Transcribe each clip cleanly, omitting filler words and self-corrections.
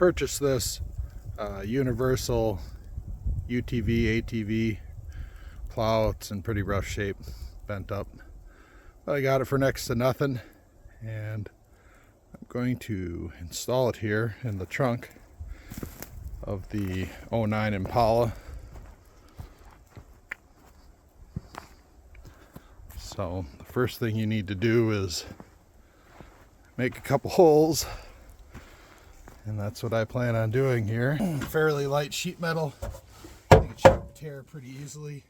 purchased this universal UTV, ATV plow. It's in pretty rough shape, bent up. But I got it for next to nothing, and I'm going to install it here in the trunk of the '09 Impala. So the first thing you need to do is make a couple holes, and that's what I plan on doing here. Fairly light sheet metal. I think it should tear pretty easily.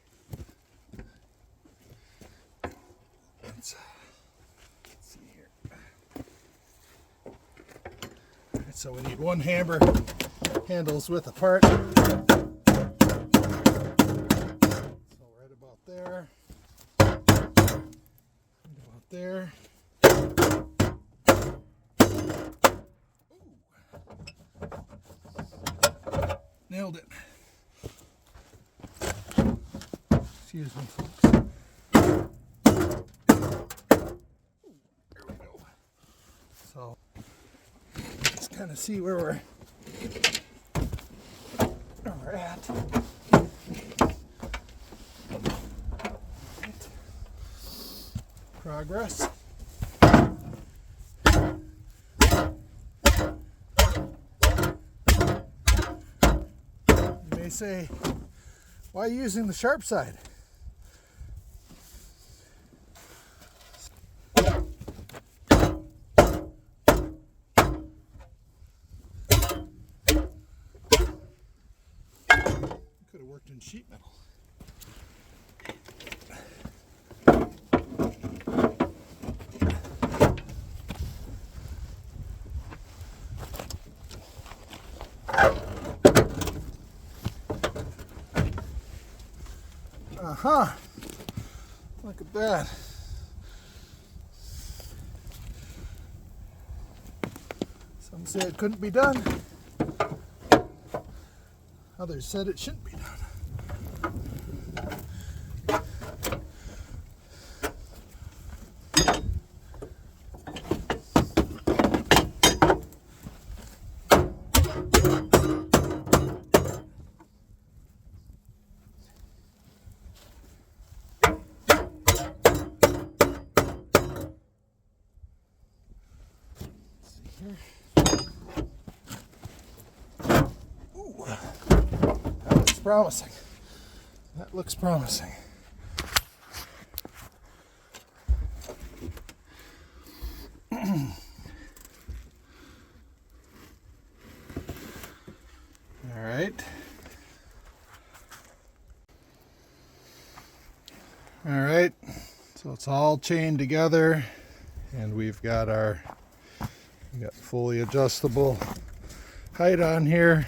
Let's see here. Alright, so we need one hammer handles width apart. So right about there. Right about there. Nailed it. Excuse me, folks. There we go. So let's kind of see where we're at. Right. Progress. You may say, why are you using the sharp side? Could have worked in sheet metal. Look at that. Some say it couldn't be done. Others said it shouldn't be done. Ooh, that looks promising. That looks promising. All right. All right. So it's all chained together, and we've got fully adjustable height on here.